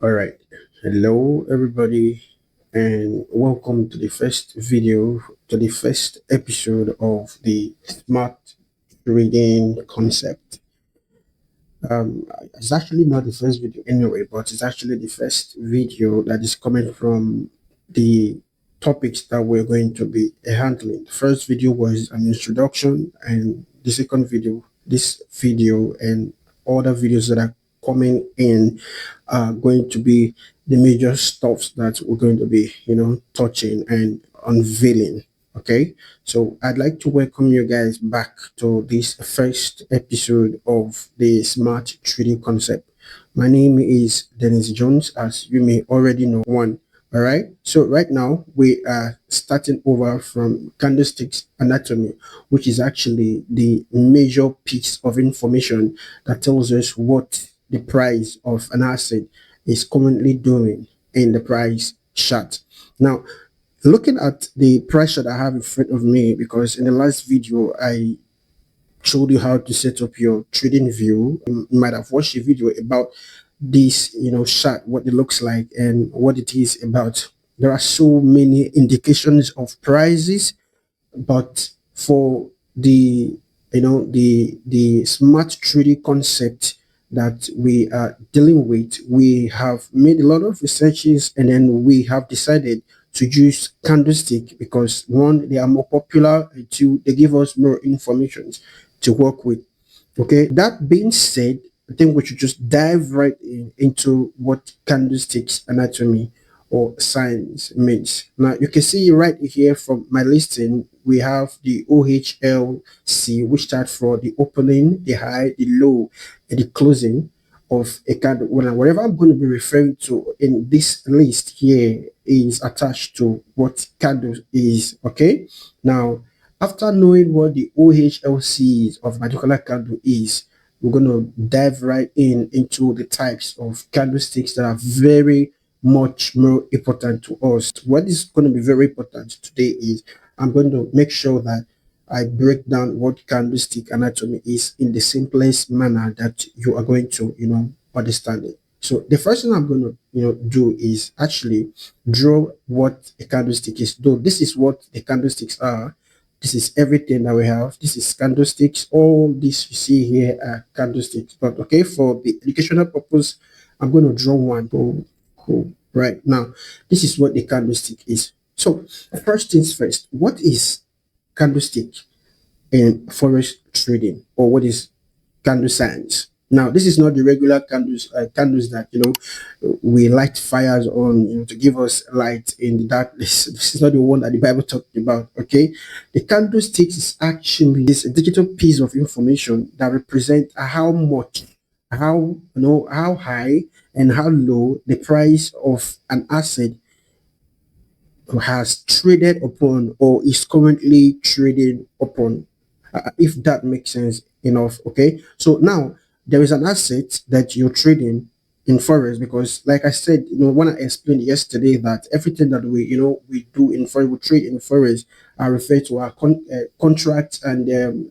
All right. Hello, everybody, and welcome to the first episode of the smart trading concept. It's actually not the first video anyway, but it's actually the first video that is coming from the topics that we're going to be handling. The first video was an introduction, and the second video, this video, and other videos that are coming in are going to be the major stuffs that we're going to be, touching and unveiling. Okay, so I'd like to welcome you guys back to this first episode of the Smart Trading Concept. My name is Dennis Jones, as you may already know. One. All right. So right now we are starting over from Candlesticks Anatomy, which is actually the major piece of information that tells us what the price of an asset is currently doing in the price chart. Now, looking at the price chart I have in front of me, because in the last video I showed you how to set up your trading view. You might have watched a video about this, chart, what it looks like and what it is about. There are so many indications of prices, but for the the smart trading concept that we are dealing with, we have made a lot of researches, and then we have decided to use candlestick because one, they are more popular, and two, they give us more information to work with. Okay, that being said, I think we should just dive right into what candlesticks anatomy or science means. Now, you can see right here from my listing, we have the OHLC, which stands for the opening, the high, the low, and the closing of a candle. Whatever I'm going to be referring to in this list here is attached to what candle is. Okay, now after knowing what the OHLC is of a particular candle is, we're going to dive right into the types of candlesticks that are very much more important to us. What is going to be very important today is I'm going to make sure that I break down what candlestick anatomy is in the simplest manner that you are going to, understand it. So the first thing I'm going to, do is actually draw what a candlestick is. Though this is what the candlesticks are. This is everything that we have. This is candlesticks. All this you see here are candlesticks. But okay, for the educational purpose, I'm going to draw one. Cool. Right now, this is what the candlestick is. So first things first, what is candlestick in forex trading, or what is candle science? Now, this is not the regular candles that we light fires on, to give us light in the darkness. This is not the one that the Bible talked about. Okay, the candlestick is actually this digital piece of information that represent how much, how high and how low the price of an asset has traded upon or is currently trading upon, if that makes sense enough. Okay, so now there is an asset that you're trading in forex, because like I said, when I explained yesterday that everything that we do in forex, we trade in forex, are referred to our contracts and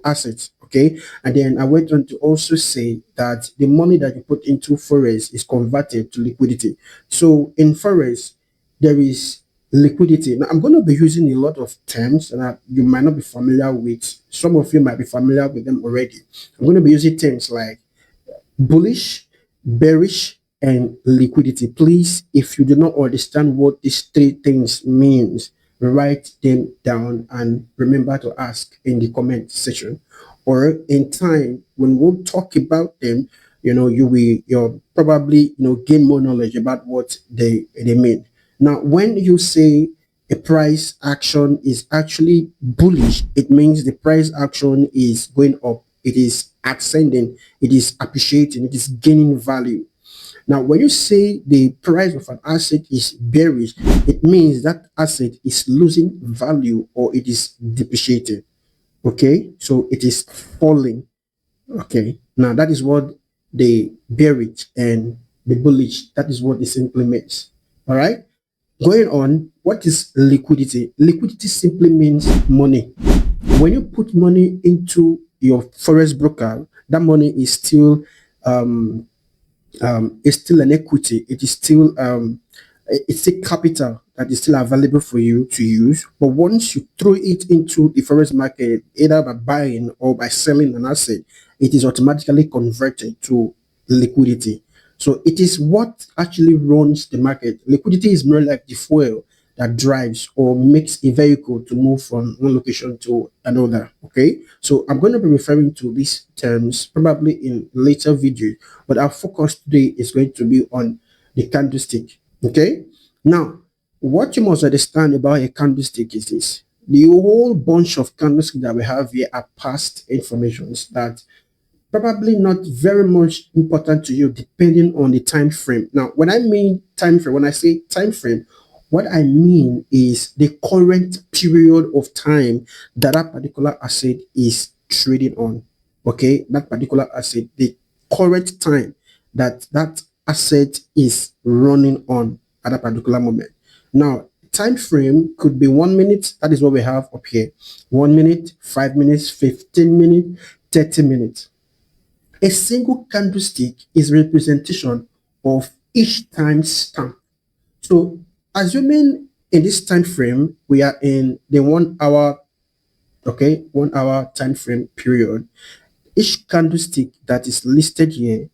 assets. Okay, and then I went on to also say that the money that you put into forex is converted to liquidity. So in forex there is liquidity. Now, I'm going to be using a lot of terms that you might not be familiar with. Some of you might be familiar with them already. I'm going to be using terms like bullish, bearish, and liquidity. Please, if you do not understand what these three things means, write them down and remember to ask in the comment section. Or in time, when we'll talk about them, you'll probably gain more knowledge about what they mean. Now, when you say a price action is actually bullish, it means the price action is going up, it is ascending, it is appreciating, it is gaining value. Now, when you say the price of an asset is bearish, it means that asset is losing value or it is depreciating. Okay, so it is falling. Okay, now that is what the bearish and the bullish, that is what it simply means. All right. Going on, what is liquidity? Liquidity simply means money. When you put money into your forex broker, that money is still it's still an equity. It is still it's a capital that is still available for you to use. But once you throw it into the forex market, either by buying or by selling an asset, it is automatically converted to liquidity. So it is what actually runs the market. Liquidity is more like the fuel that drives or makes a vehicle to move from one location to another. Okay, so I'm going to be referring to these terms probably in later videos, but our focus today is going to be on the candlestick. Okay, now what you must understand about a candlestick is this: the whole bunch of candlesticks that we have here are past informations that probably not very much important to you depending on the time frame. Now, when I mean time frame, when I say time frame, what I mean is the current period of time that that particular asset is trading on. Okay, that particular asset, the current time that that asset is running on at a particular moment. Now, time frame could be 1 minute. That is what we have up here: 1 minute, 5 minutes, 15 minutes, 30 minutes. A single candlestick is representation of each time stamp. So assuming in this time frame we are in the 1 hour, okay, 1 hour time frame period, each candlestick that is listed here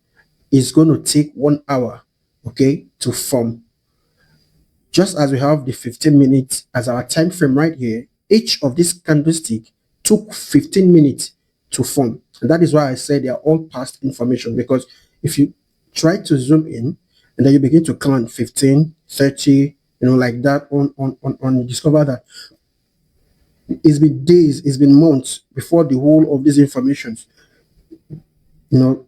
is going to take 1 hour, okay, to form. Just as we have the 15 minutes as our time frame right here, each of these candlestick took 15 minutes to form. And that is why I said they are all past information, because if you try to zoom in and then you begin to count 15, 30, like that on, you discover that it's been days, it's been months before the whole of these informations, you know,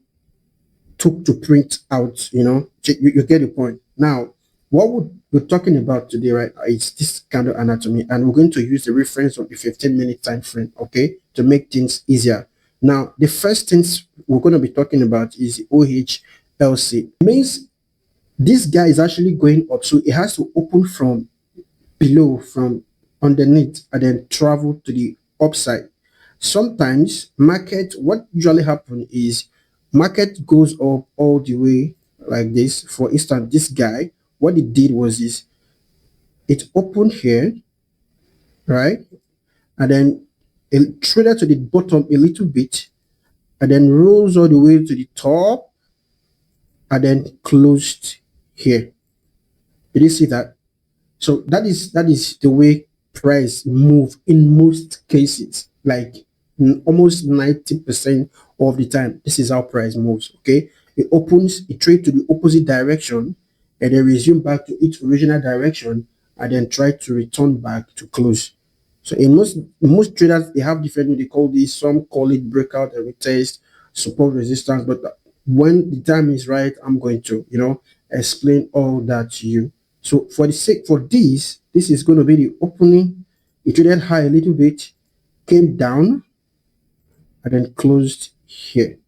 took to print out, you get the point. Now, what we're talking about today, right, is this candle anatomy, and we're going to use the reference of the 15-minute time frame, okay, to make things easier. Now, the first things we're going to be talking about is OHLC. It means this guy is actually going up, so it has to open from below, from underneath, and then travel to the upside. Sometimes market, what usually happens is market goes up all the way like this. For instance, this guy, what it did was this: it opened here, right, and then it traded to the bottom a little bit, and then rose all the way to the top, and then closed here. Did you see that? So that is the way price move in most cases. Like almost 90% of the time, this is how price moves. Okay, it opens, it trade to the opposite direction, and then resume back to its original direction, and then try to return back to close. So in most traders, they have different way they call this. Some call it breakout and retest, support, resistance. But when the time is right, I'm going to explain all that to you. So for the sake for this is going to be the opening. It traded high a little bit, came down, and then closed here.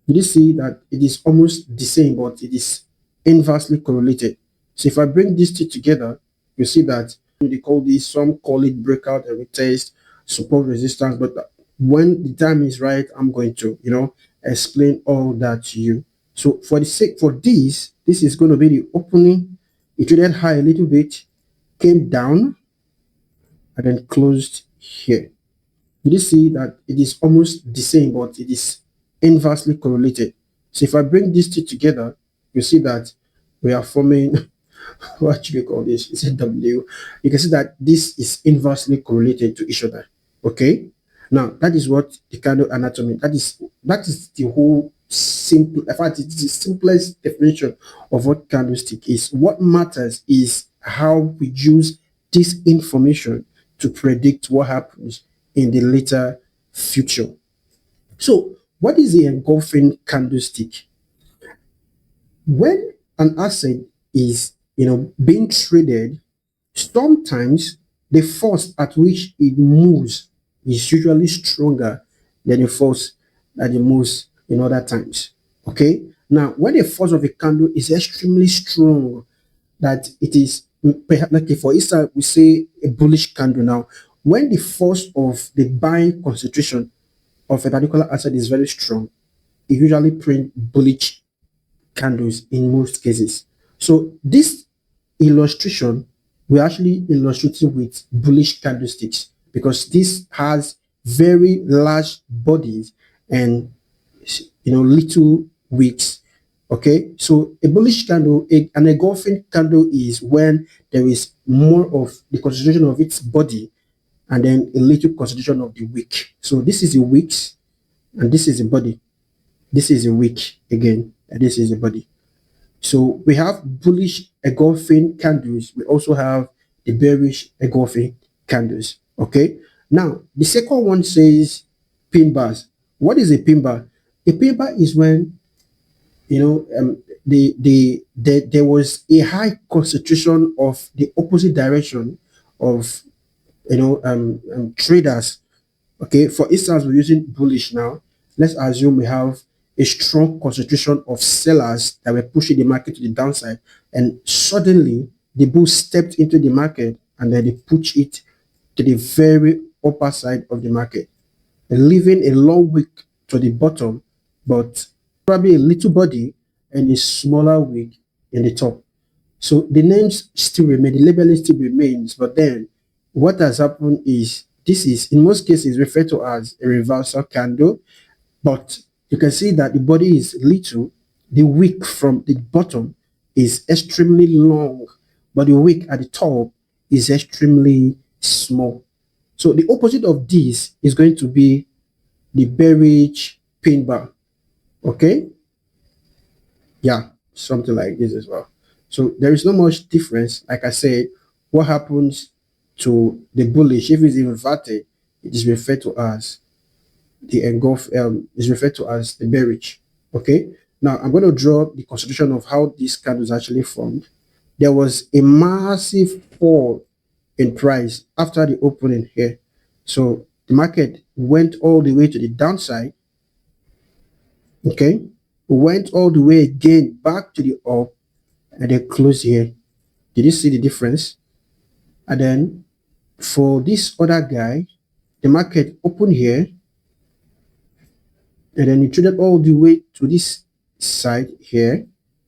Did you see that it is almost the same, but it is inversely correlated? So if I bring these two together, you see that they call this, some call it breakout and retest, support, resistance. But when the time is right, I'm going to explain all that to you. So for the sake for this is going to be the opening. It traded high a little bit, came down, and then closed here. Did you see that it is almost the same, but it is inversely correlated? So if I bring these two together, you see that we are forming what should we call this? It's a W. You can see that this is inversely correlated to each other. Okay. Now that is what the candle anatomy. That is the whole simple. In fact, it's the simplest definition of what candlestick is. What matters is how we use this information to predict what happens in the later future. So, what is the engulfing candlestick? When an asset is being traded, sometimes the force at which it moves is usually stronger than the force that it moves in other times. Okay. Now, when the force of a candle is extremely strong, that it is perhaps, like, for instance, we say a bullish candle. Now, when the force of the buying concentration of a particular asset is very strong, it usually print bullish candles in most cases. So this illustration, we're actually illustrating with bullish candlesticks because this has very large bodies and little wicks. Okay, so a bullish candle, an engulfing candle is when there is more of the concentration of its body and then a little concentration of the wick. So this is the wicks and this is the body. This is a wick again, and this is the body. So we have bullish engulfing candles. We also have the bearish engulfing candles. Okay. Now the second one says pin bars. What is a pin bar? A pin bar is when there was a high concentration of the opposite direction of traders. Okay, for instance, we're using bullish now. Let's assume we have a strong concentration of sellers that were pushing the market to the downside, and suddenly the bull stepped into the market and then they push it to the very upper side of the market, leaving a long wick to the bottom, but probably a little body and a smaller wick in the top. So the names still remain, the labeling still remains, but then what has happened is this is in most cases referred to as a reversal candle, but you can see that the body is little, the wick from the bottom is extremely long, but the wick at the top is extremely small. So the opposite of this is going to be the bearish pin bar. Okay, yeah, something like this as well. So there is not much difference. Like I said, what happens to the bullish, if it's inverted, it is referred to as the engulf, is referred to as the bearish. Okay, now I'm going to draw the constitution of how this candle is actually formed. There was a massive fall in price after the opening here. So the market went all the way to the downside. Okay, went all the way again back to the up and then closed here. Did you see the difference? And then for this other guy, the market opened here and then it traded all the way to this side here.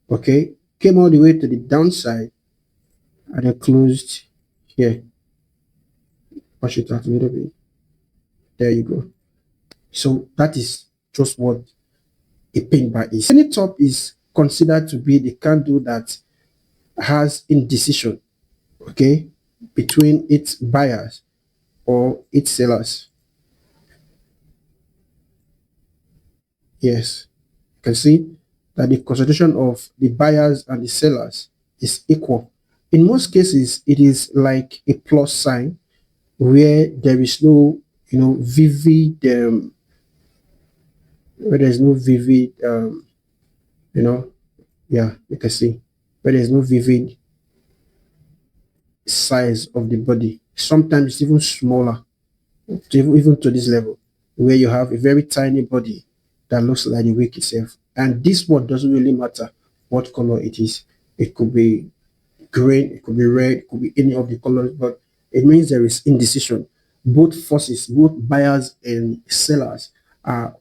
Okay, came all the way to the downside and then closed here. Push it out a little bit. There you go. So that is just what a pin bar is. Any top is considered to be the candle that has indecision, okay, between its buyers or its sellers. Yes, you can see that the concentration of the buyers and the sellers is equal. In most cases, it is like a plus sign where there is no, vivid, where there's no vivid, yeah, you can see where there's no vivid size of the body. Sometimes it's even smaller, even to this level, where you have a very tiny body that looks like the wick itself. And this one doesn't really matter what color it is. It could be green, it could be red, it could be any of the colors, but it means there is indecision. Both forces, both buyers and sellers are,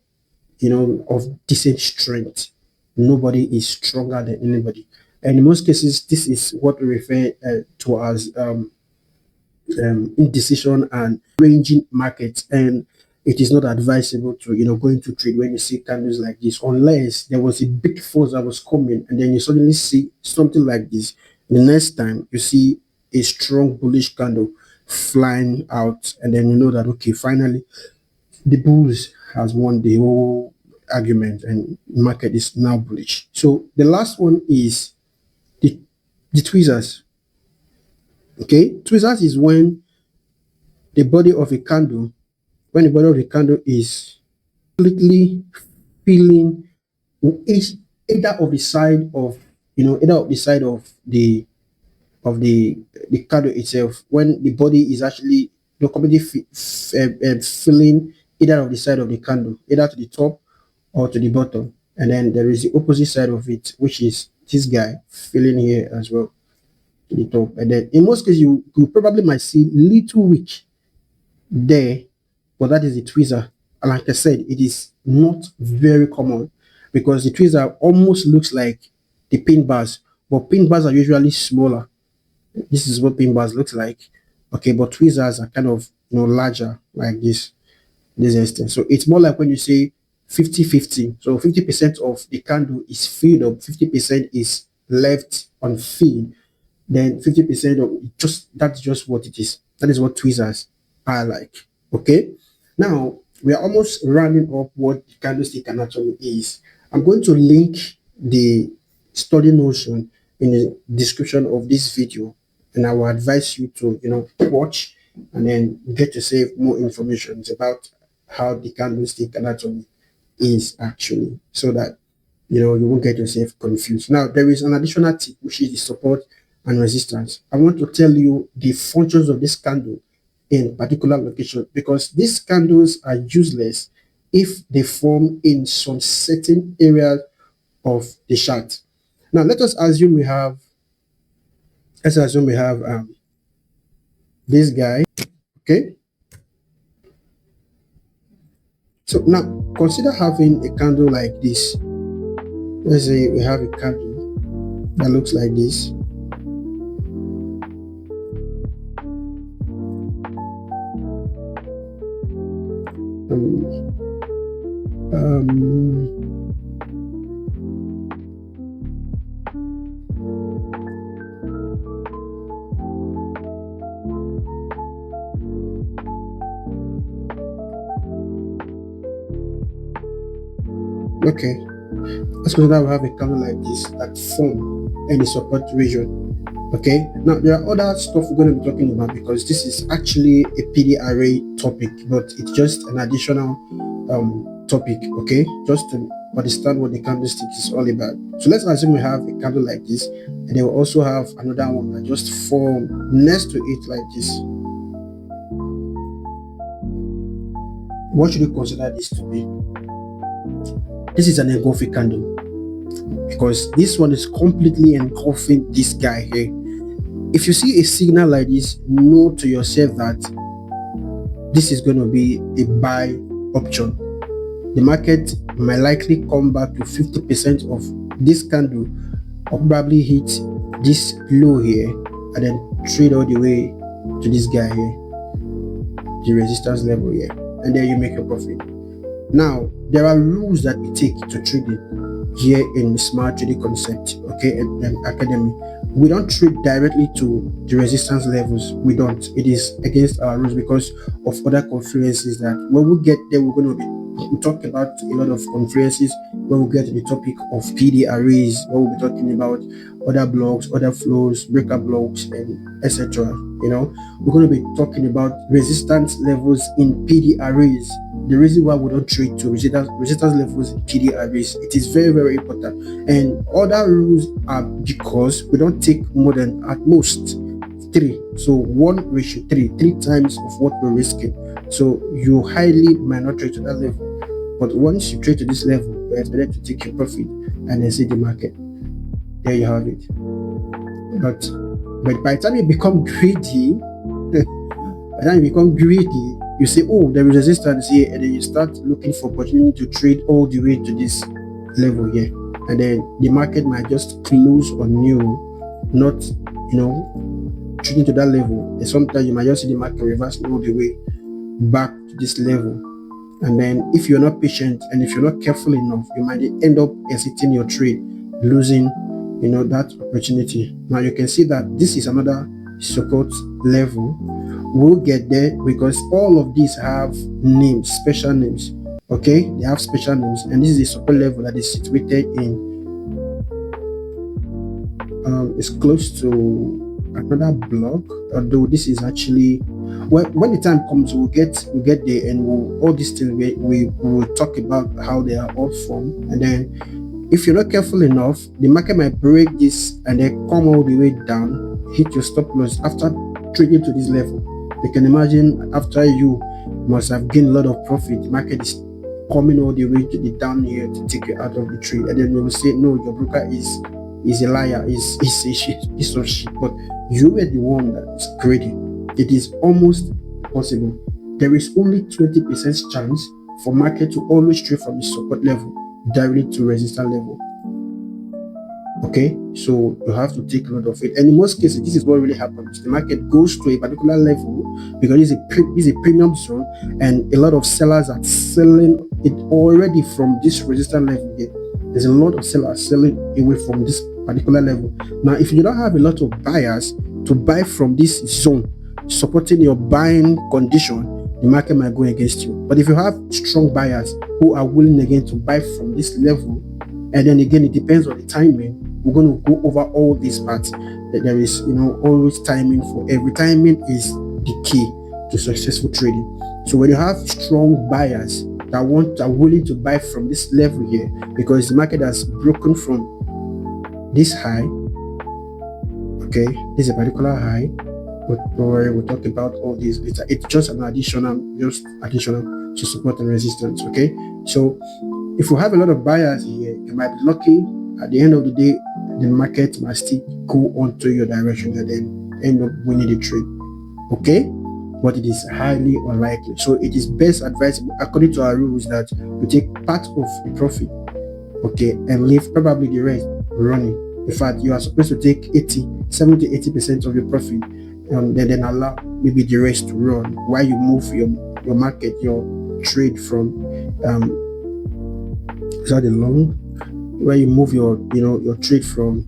of decent strength. Nobody is stronger than anybody. And in most cases, this is what we refer to as indecision and ranging markets, and it is not advisable to go into trade when you see candles like this, unless there was a big force that was coming and then you suddenly see something like this. The next time you see a strong bullish candle flying out, and then you know that okay, finally the bulls has won the whole argument and market is now bullish. So the last one is the tweezers. Okay, tweezers is when the body of a candle, when the body of the candle is completely filling each either of the side of either of the side of the candle itself, when the body is actually completely filling either of the side of the candle, either to the top or to the bottom, and then there is the opposite side of it, which is this guy filling here as well to the top. And then in most cases you probably might see little wick there, but that is the tweezer. And like I said, it is not very common. because the tweezer almost looks like the pin bars, but pin bars are usually smaller. This is what pin bars looks like. Okay, but tweezers are kind of larger like this extent. So it's more like when you say 50-50. So 50% of the candle is filled up, 50% is left unfilled, then 50% of that's just what it is. That is what tweezers are like. Okay. Now we are almost rounding up what the candlestick anatomy is. I'm going to link the study notion in the description of this video, and I will advise you to watch and then get yourself more information about how the candlestick anatomy is actually, so that you won't get yourself confused. Now there is an additional tip, which is the support and resistance. I want to tell you the functions of this candle in particular location, because these candles are useless if they form in some certain areas of the chart. Now let's assume we have this guy. Okay, so now consider having a candle like this. Let's say we have a candle that looks like this. Okay, let's consider we have a candle like this that form in the support region. Okay, now there are other stuff we're going to be talking about, because this is actually a PD array topic, but it's just an additional topic. Okay, just to understand what the candlestick is all about. So let's assume we have a candle like this, and they will also have another one that just form next to it like this. What should you consider this to be? This is an engulfing candle, because this one is completely engulfing this guy here. If you see a signal like this, know to yourself that this is going to be a buy option. The market might likely come back to 50% of this candle, or probably hit this low here and then trade all the way to this guy here, the resistance level here, and then you make your profit. Now there are rules that we take to trading here in Smart Trading Concept, okay, and Academy. We don't trade directly to the resistance levels. We don't. It is against our rules because of other conferences that when we get there, we talk about a lot of conferences when we get to the topic of PD arrays, where we'll be talking about other blocks, other flows, breaker blocks, and etc. We're going to be talking about resistance levels in PD arrays. The reason why we don't trade to resistance levels in PD arrays, it is very, very important. And other rules are because we don't take more than at most 3. So 1:3 times of what we're risking. So you highly might not trade to that level. But once you trade to this level, you're expected to take your profit and then see the market. There you have it. But by the time you become greedy, you say, oh, there is resistance here, and then you start looking for opportunity to trade all the way to this level here, and then the market might just close on you, not trading to that level. And sometimes you might just see the market reverse all the way back to this level, and then if you're not patient and if you're not careful enough, you might end up exiting your trade, losing that opportunity. Now you can see that this is another support level. We'll get there because all of these have names, special names. Okay, they have special names, and this is a support level that is situated in it's close to another block, although this is actually when the time comes, we'll get there, and all these things we will talk about how they are all formed. And then if you're not careful enough, the market might break this and then come all the way down, hit your stop loss after trading to this level. You can imagine after you must have gained a lot of profit, the market is coming all the way to the down here to take you out of the trade, and then you will say, no, your broker is a liar, is a piece of shit. But you were the one that is greedy. It is almost possible. There is only 20% chance for market to always trade from the support level. directly to resistance level. Okay, so you have to take note of it. And in most cases, this is what really happens. The market goes to a particular level because it's a premium zone, and a lot of sellers are selling it already from this resistance level here. There's a lot of sellers selling away from this particular level. Now, if you don't have a lot of buyers to buy from this zone, supporting your buying condition, the market might go against you. But if you have strong buyers who are willing again to buy from this level, and then again, it depends on the timing. We're going to go over all these parts. That there is, always timing for every. Timing is the key to successful trading. So when you have strong buyers that are willing to buy from this level here, because the market has broken from this high. Okay, this is a particular high. But don't worry, we'll talk about all these later. It's just additional to support and resistance. Okay, so if you have a lot of buyers here, you might be lucky. At the end of the day, the market might still go onto your direction and then end up winning the trade. Okay, but it is highly unlikely. So it is best advisable, according to our rules, that you take part of the profit, okay, and leave probably the rest running. In fact, you are supposed to take 70-80% of your profit, and then allow maybe the rest to run while you move your market, your trade from is that the long, where you move your trade from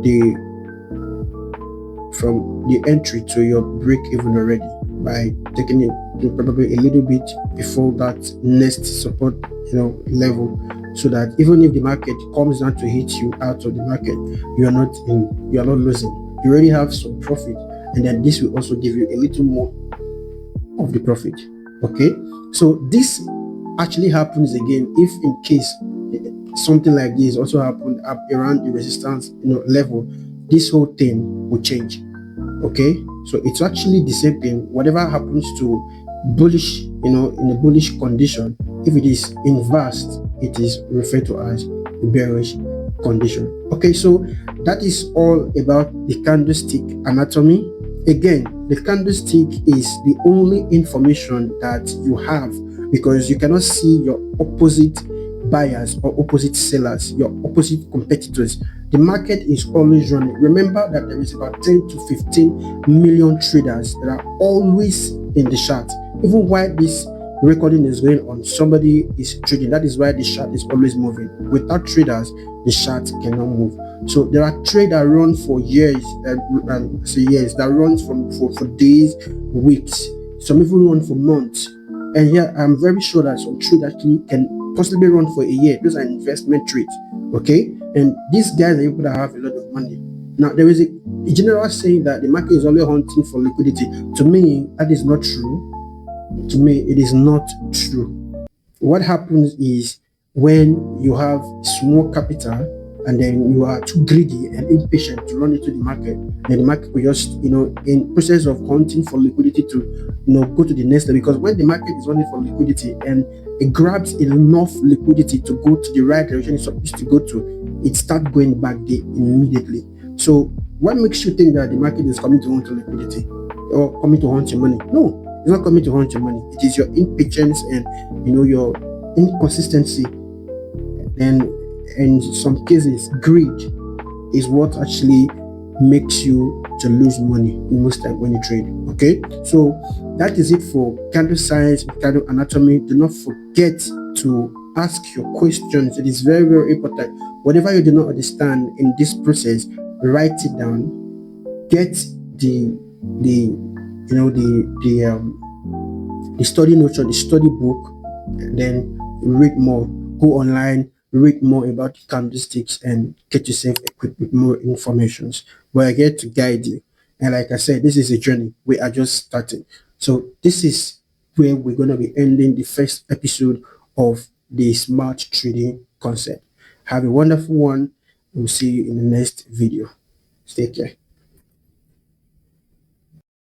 the entry to your break even already, by taking it to probably a little bit before that next support level, so that even if the market comes down to hit you out of the market, you are not losing. You already have some profit, and then this will also give you a little more of the profit. Okay, so this actually happens again if in case something like this also happened up around the resistance level. This whole thing will change. Okay, so it's actually the same thing. Whatever happens to bullish, in a bullish condition, if it is inversed, it is referred to as a bearish condition. Okay, so that is all about the candlestick anatomy. Again, the candlestick is the only information that you have, because you cannot see your opposite buyers or opposite sellers, your opposite competitors. The market is always running. Remember that there is about 10 to 15 million traders that are always in the chart. Even while this recording is going on, somebody is trading. That is why the chart is always moving. Without traders, the chart cannot move. So there are trades that run for years, that runs for days, weeks. Some even run for months. And here I'm very sure that some trade actually can possibly run for a year. Those are investment trades. Okay, and these guys are people that have a lot of money. Now there is a general saying that the market is only hunting for liquidity. To me, that is not true. To me, it is not true. What happens is, when you have small capital and then you are too greedy and impatient to run into the market, then the market will just, in process of hunting for liquidity to, go to the next level. Because when the market is running for liquidity and it grabs enough liquidity to go to the right direction it's supposed to go to, it starts going back there immediately. So what makes you think that the market is coming to hunt liquidity or coming to hunt your money? No, it's not coming to hunt your money. It is your impatience and your inconsistency, and in some cases greed is what actually makes you to lose money most time when you trade. Okay, so that is it for candle science, candle anatomy. Do not forget to ask your questions. It is very, very important. Whatever you do not understand in this process, write it down. Get the study notes or the study book, then read more. Go online, read more about the candlesticks, and get yourself equipped with more information. We're here to guide you. And like I said, this is a journey. We are just starting. So this is where we're going to be ending the first episode of the smart trading concept. Have a wonderful one. We'll see you in the next video. Take care.